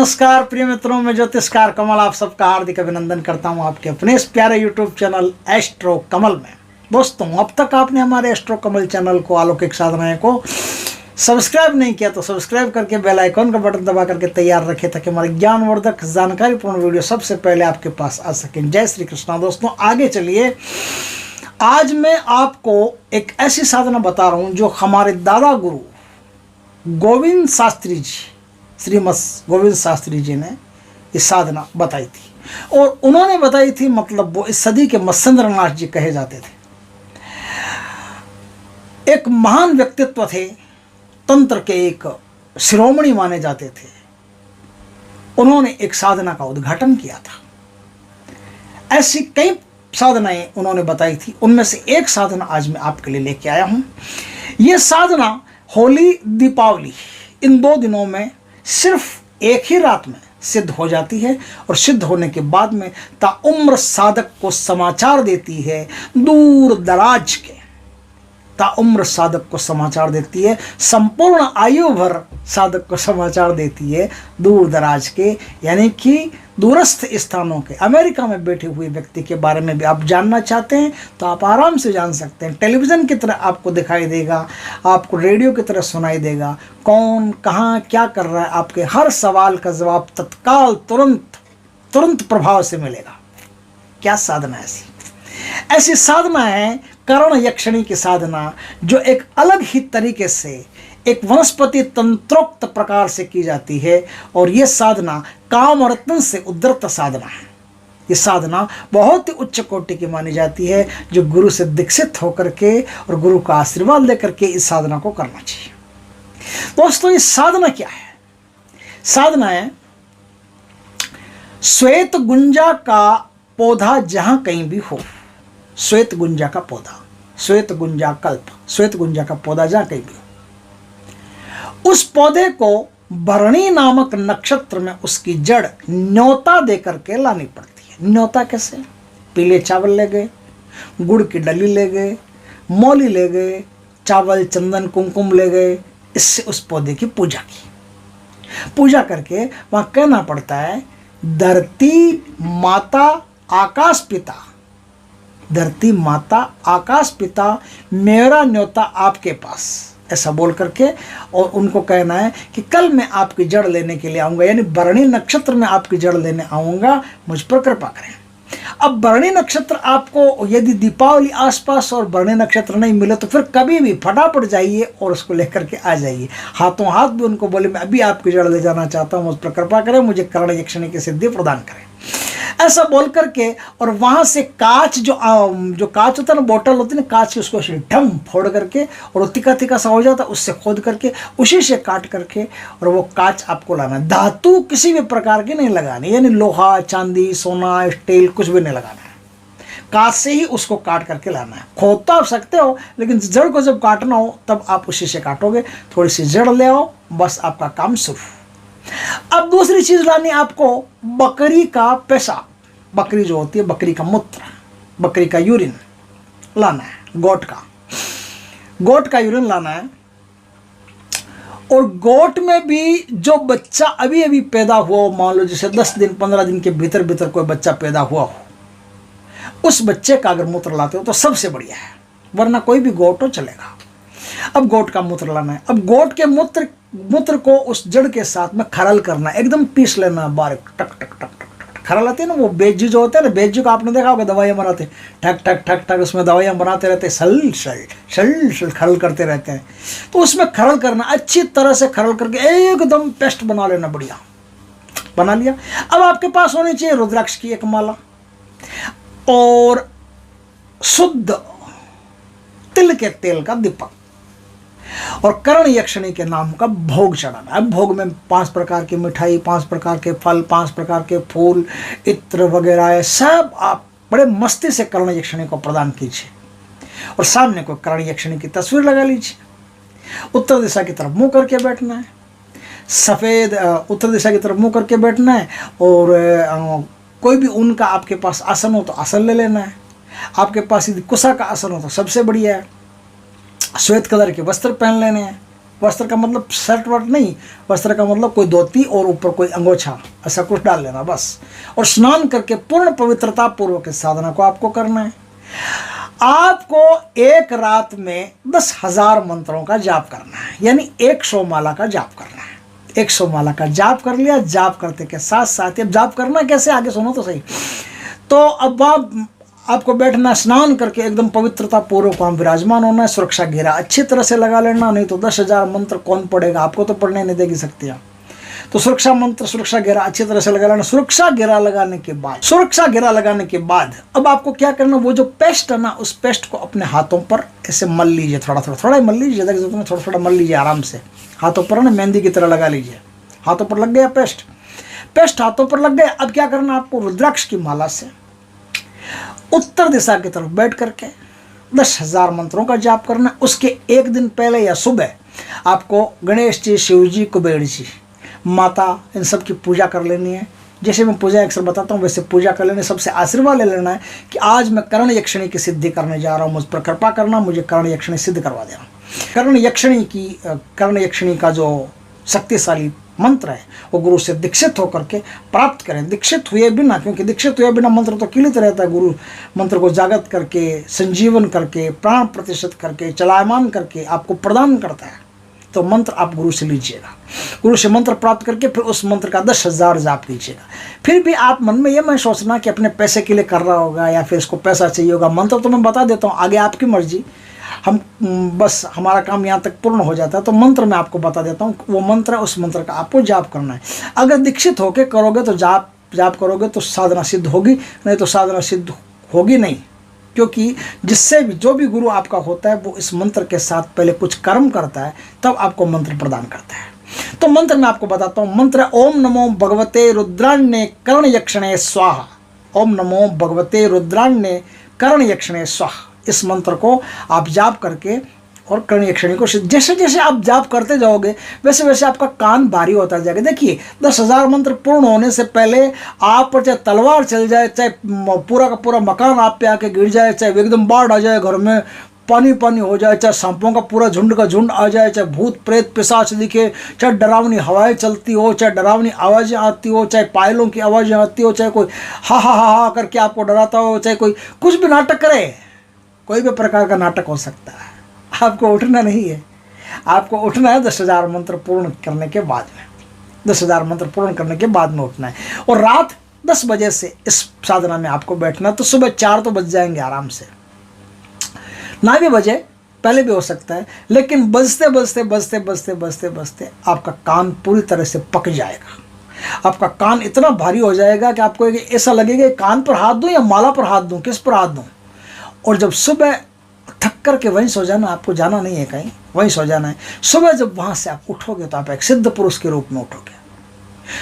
नमस्कार प्रिय मित्रों, मैं ज्योतिषकार कमल आप सबका हार्दिक अभिनंदन करता हूं आपके अपने इस प्यारे यूट्यूब चैनल एस्ट्रो कमल में। दोस्तों, अब तक आपने हमारे एस्ट्रो कमल चैनल को अलौकिक साधनाएं को सब्सक्राइब नहीं किया तो सब्सक्राइब करके बेल आइकॉन का बटन दबा करके तैयार रखें ताकि हमारे ज्ञानवर्धक जानकारीपूर्ण वीडियो सबसे पहले आपके पास आ सकें। जय श्री कृष्णा। दोस्तों, आगे चलिए। आज मैं आपको एक ऐसी साधना बता रहा हूँ जो हमारे दादा गुरु गोविंद शास्त्री जी, श्रीमद गोविंद शास्त्री जी ने ये साधना बताई थी। और उन्होंने बताई थी, मतलब वो इस सदी के मत्स्येंद्रनाथ जी कहे जाते थे। एक महान व्यक्तित्व थे, तंत्र के एक शिरोमणि माने जाते थे। उन्होंने एक साधना का उद्घाटन किया था। ऐसी कई साधनाएं उन्होंने बताई थी, उनमें से एक साधना आज मैं आपके लिए लेके आया हूं। यह साधना होली दीपावली इन 2 दिनों में सिर्फ एक ही रात में सिद्ध हो जाती है और सिद्ध होने के बाद में ताउम्र साधक को समाचार देती है। दूर दराज के ताउम्र साधक को समाचार देती है, संपूर्ण आयु भर साधक को समाचार देती है। दूर दराज के यानी कि दूरस्थ स्थानों के, अमेरिका में बैठे हुए व्यक्ति के बारे में भी आप जानना चाहते हैं तो आप आराम से जान सकते हैं। टेलीविज़न की तरह आपको दिखाई देगा, आपको रेडियो की तरह सुनाई देगा। कौन कहाँ क्या कर रहा है, आपके हर सवाल का जवाब तत्काल तुरंत प्रभाव से मिलेगा। क्या साधना ऐसी साधना है कर्ण यक्षिणी की साधना, जो एक अलग ही तरीके से एक वनस्पति तंत्रोक्त प्रकार से की जाती है। और यह साधना काम रत्न से उद्धृत साधना है। ये साधना बहुत ही उच्च कोटि की मानी जाती है, जो गुरु से दीक्षित होकर के और गुरु का आशीर्वाद लेकर के इस साधना को करना चाहिए। दोस्तों, ये साधना क्या है? साधना है श्वेत गुंजा का पौधा जहां कहीं भी हो, श्वेत गुंजा का पौधा, श्वेत गुंजा कल्प, श्वेत गुंजा का पौधा जहां कहीं भी हो, उस पौधे को भरणी नामक नक्षत्र में उसकी जड़ न्योता देकर के लानी पड़ती है। न्योता कैसे? पीले चावल ले गए, गुड़ की डली ले गए, मौली ले गए, चावल चंदन कुमकुम ले गए। इससे उस पौधे की पूजा की। पूजा करके वहां कहना पड़ता है, धरती माता आकाश पिता, धरती माता आकाश पिता मेरा न्योता आपके पास, ऐसा बोल करके। और उनको कहना है कि कल मैं आपकी जड़ लेने के लिए आऊँगा, यानी भरणी नक्षत्र में आपकी जड़ लेने आऊँगा, मुझ पर कृपा करें। अब भरणी नक्षत्र आपको यदि दीपावली आसपास और भरणी नक्षत्र नहीं मिले तो फिर कभी भी फटाफट जाइए और उसको लेकर के आ जाइए। हाथों हाथ भी उनको बोले, मैं अभी आपकी जड़ ले जाना चाहता हूँ, मुझ पर कृपा करें, मुझे कर्ण यक्षिणी की सिद्धि प्रदान करें, ऐसा बोल करके। और वहां से कांच जो कांच होता है ना, बोतल होती है ना कांच की, उसको ढम फोड़ करके और वो तिका तिका सा हो जाता है, उससे खोद करके उसी से काट करके और वो कांच आपको लाना है। धातु किसी भी प्रकार की नहीं लगानी, यानी लोहा चांदी सोना स्टील कुछ भी नहीं लगाना है। कांच से ही उसको काट करके लाना है। खोद तो आप सकते हो, लेकिन जड़ को जब काटना हो तब आप उसी से काटोगे। थोड़ी सी जड़ ले आओ, बस आपका काम शुरू। अब दूसरी चीज लानी आपको, बकरी का पेशाब, बकरी जो होती है, बकरी का मूत्र, बकरी का यूरिन लाना है। गोट का यूरिन लाना है। और गोट में भी जो बच्चा अभी अभी पैदा हुआ हो, मान लो जैसे 10 दिन 15 दिन के भीतर भीतर कोई बच्चा पैदा हुआ हो, उस बच्चे का अगर मूत्र लाते हो तो सबसे बढ़िया है, वरना कोई भी गोट हो चलेगा। अब गोट का मूत्र लाना है। अब गोट के मूत्र को उस जड़ के साथ में खरल करना है, एकदम पीस लेना बारीक, टक टक टक टक। खरल आती है ना, वो बेजी जो होते हैं ना, बेजी को आपने देखा होगा, दवाइयाँ बनाते, ठक ठक ठक ठक, उसमें दवाइयाँ बनाते रहते, सल खरल करते रहते हैं। तो उसमें खरल करना, अच्छी तरह से खरल करके एकदम पेस्ट बना लेना, बढ़िया बना लिया। अब आपके पास होनी चाहिए रुद्राक्ष की एक माला और शुद्ध तिल के तेल का दीपक और कर्ण यक्षिणी के नाम का भोग चढ़ाना है। भोग में 5 प्रकार की मिठाई, 5 प्रकार के फल, 5 प्रकार के फूल, इत्र वगैरह है, सब आप बड़े मस्ती से कर्ण यक्षिणी को प्रदान कीजिए। और सामने को कर्ण यक्षिणी की तस्वीर लगा लीजिए। उत्तर दिशा की तरफ मुंह करके बैठना है, सफ़ेद उत्तर दिशा की तरफ मुंह करके बैठना है। और कोई भी उनका आपके पास आसन हो तो आसन ले लेना है। आपके पास यदि कुशा का आसन हो तो सबसे बढ़िया है। श्वेत कलर के वस्त्र पहन लेने हैं, वस्त्र का मतलब शर्ट वर्ट नहीं, वस्त्र का मतलब कोई धोती और ऊपर कोई अंगोछा, ऐसा कुछ डाल लेना बस। और स्नान करके पूर्ण पवित्रता पूर्वक इस साधना को आपको करना है। आपको एक रात में 10,000 मंत्रों का जाप करना है, यानी 100 माला का जाप करना है। 100 माला का जाप कर लिया, जाप करते के साथ साथ अब जाप करना कैसे, आगे सुनो तो सही। तो अब आपको बैठना, स्नान करके एकदम पवित्रता पूर्वक वहाँ विराजमान होना है। सुरक्षा घेरा अच्छी तरह से लगा लेना, नहीं तो 10,000 मंत्र कौन पढ़ेगा, आपको तो पढ़ने नहीं देगी शक्ति। तो सुरक्षा मंत्र, सुरक्षा घेरा अच्छी तरह से लगा लेना। सुरक्षा घेरा लगाने के बाद अब आपको क्या करना, वो जो पेस्ट है ना, उस पेस्ट को अपने हाथों पर ऐसे मल लीजिए, थोड़ा ही मल लीजिए, ज़्यादा की जरूरत नहीं, थोड़ा मल लीजिए आराम से। हाथों पर ना मेहंदी की तरह लगा लीजिए। हाथों पर लग गया पेस्ट हाथों पर लग गया। अब क्या करना, आपको रुद्राक्ष की माला से उत्तर दिशा की तरफ बैठ करके 10,000 मंत्रों का जाप करना। उसके एक दिन पहले या सुबह आपको गणेश जी, शिव जी, कुबेर जी, माता, इन सब की पूजा कर लेनी है। जैसे मैं पूजा अक्सर बताता हूँ वैसे पूजा कर लेनी, सबसे आशीर्वाद ले लेना है कि आज मैं कर्ण यक्षिणी की सिद्धि करने जा रहा हूँ, मुझ पर कृपा करना, मुझे कर्ण यक्षिणी सिद्ध करवा देना। कर्ण यक्षिणी का जो शक्तिशाली मंत्र है वो गुरु से दीक्षित होकर के प्राप्त करें। दीक्षित हुए बिना, क्योंकि दीक्षित हुए बिना मंत्र तो किलित रहता है। गुरु मंत्र को जागृत करके, संजीवन करके, प्राण प्रतिष्ठित करके, चलायमान करके आपको प्रदान करता है। तो मंत्र आप गुरु से लीजिएगा, गुरु से मंत्र प्राप्त करके फिर उस मंत्र का 10,000 जाप कीजिएगा। फिर भी आप मन में ये मत सोचना कि अपने पैसे के लिए कर रहा होगा या फिर इसको पैसा चाहिए होगा। मंत्र तो मैं बता देता हूँ, आगे आपकी मर्जी। हम बस हमारा काम यहाँ तक पूर्ण हो जाता है। तो मंत्र मैं आपको बता देता हूँ, वो मंत्र है, उस मंत्र का आपको जाप करना है। अगर दीक्षित होकर करोगे तो जाप करोगे तो साधना सिद्ध होगी, नहीं तो साधना सिद्ध होगी नहीं। क्योंकि जिससे भी जो भी गुरु आपका होता है वो इस मंत्र के साथ पहले कुछ कर्म करता है, तब आपको मंत्र प्रदान करता है। तो मंत्र मैं आपको बताता हूँ। मंत्र ओम नमो भगवते रुद्राण्ये कर्ण यक्षणे स्वाहा। ओम नमो भगवते रुद्राण्ये कर्ण यक्षणे स्वाहा। इस मंत्र को आप जाप करके और कर्ण यक्षिणी को जैसे जैसे आप जाप करते जाओगे वैसे वैसे आपका कान भारी होता जाएगा। देखिए 10,000 मंत्र पूर्ण होने से पहले आप पर चाहे तलवार चल जाए, चाहे पूरा का पूरा मकान आप पे आके गिर जाए, चाहे एकदम बाढ़ आ जाए, घर में पानी हो जाए, चाहे सांपों का पूरा झुंड आ जाए, चाहे भूत प्रेत पिशाच दिखे, चाहे डरावनी हवाएं चलती हो, चाहे डरावनी आवाज़ें आती हो, चाहे पायलों की आवाज़ें आती हो, चाहे कोई हा करके आपको डराता हो, चाहे कोई कुछ भी नाटक करे, कोई भी प्रकार का नाटक हो सकता है। आपको उठना नहीं है, आपको उठना है 10,000 मंत्र पूर्ण करने के बाद में। 10,000 मंत्र पूर्ण करने के बाद में उठना है। और रात 10 बजे से इस साधना में आपको बैठना। तो सुबह 4 तो बज जाएंगे आराम से, ना भी बजे, पहले भी हो सकता है, लेकिन बजते बजते आपका कान पूरी तरह से पक जाएगा। आपका कान इतना भारी हो जाएगा कि आपको ऐसा लगेगा कान पर हाथ दूं या माला पर हाथ दूं, किस पर हाथ दूं। और जब सुबह थक कर के वहीं सो जाना, आपको जाना नहीं है कहीं, वहीं सो जाना है। सुबह जब वहाँ से आप उठोगे तो आप एक सिद्ध पुरुष के रूप में उठोगे।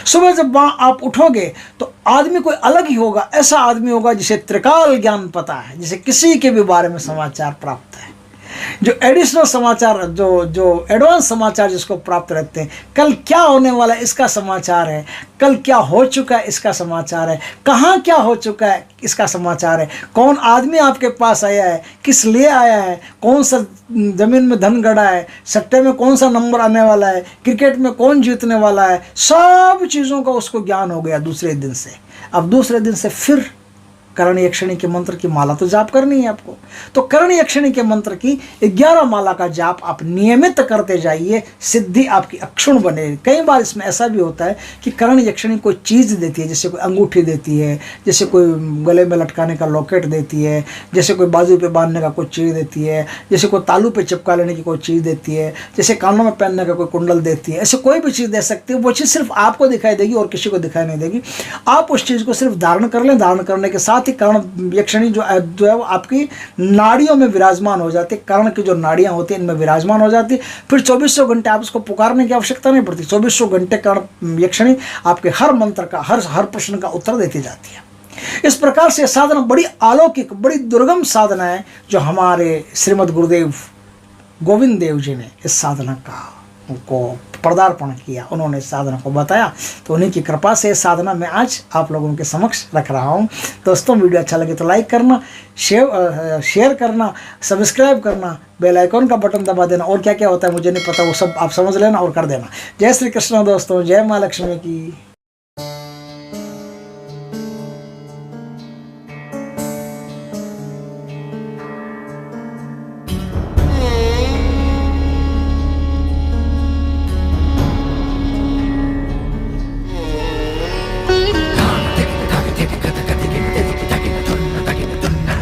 सुबह जब वहाँ आप उठोगे तो आदमी कोई अलग ही होगा, ऐसा आदमी होगा जिसे त्रिकाल ज्ञान पता है, जिसे किसी के भी बारे में समाचार प्राप्त है, जो एडिशनल समाचार, जो एडवांस समाचार जिसको प्राप्त रहते हैं। कल क्या होने वाला है इसका समाचार है, कल क्या हो चुका है इसका समाचार है, कहाँ क्या हो चुका है इसका समाचार है, कौन आदमी आपके पास आया है, किस लिए आया है, कौन सा ज़मीन में धन गड़ा है, सट्टे में कौन सा नंबर आने वाला है, क्रिकेट में कौन जीतने वाला है, सब चीज़ों का उसको ज्ञान हो गया दूसरे दिन से। अब दूसरे दिन से फिर कर्ण यक्षिणी के मंत्र की माला तो जाप करनी है आपको। तो कर्ण यक्षिणी के मंत्र की 11 माला का जाप आप नियमित करते जाइए, सिद्धि आपकी अक्षुण बने। कई बार इसमें ऐसा भी होता है कि कर्ण यक्षिणी कोई चीज़ देती है, जैसे कोई अंगूठी देती है, जैसे कोई गले में लटकाने का लॉकेट देती है, जैसे कोई बाजू पे बांधने का कोई चीज़ देती है, जैसे कोई तालू पे चिपका लेने की कोई चीज़ देती है, जैसे कानों में पहनने का कोई कुंडल देती है। ऐसे कोई भी चीज़ दे सकती है। वो चीज़ सिर्फ आपको दिखाई देगी और किसी को दिखाई नहीं देगी। आप उस चीज़ को सिर्फ धारण कर लें। धारण करने के साथ कर्ण यक्षिणी जो है वो आपकी नाड़ियों में विराजमान हो जाती है। कर्ण की जो नाड़ियां होती हैं इनमें विराजमान हो जाती है। फिर 2400 घंटे आप उसको पुकारने की आवश्यकता नहीं पड़ती। 2400 घंटे कर्ण यक्षिणी आपके हर मंत्र का, हर प्रश्न का उत्तर देती जाती है। इस प्रकार से साधना बड़ी अलौकिक, बड़ी दुर्गम साधना है जो हमारे श्रीमद् गुरुदेव गोविंद देव जी ने इस साधना का को पदार्पण किया, उन्होंने साधना को बताया। तो उन्हीं की कृपा से साधना मैं आज आप लोगों के समक्ष रख रहा हूँ। दोस्तों, वीडियो अच्छा लगे तो लाइक करना, शेयर करना, सब्सक्राइब करना, बेल आइकॉन का बटन दबा देना, और क्या क्या होता है मुझे नहीं पता, वो सब आप समझ लेना और कर देना। जय श्री कृष्ण दोस्तों, जय माँ लक्ष्मी की।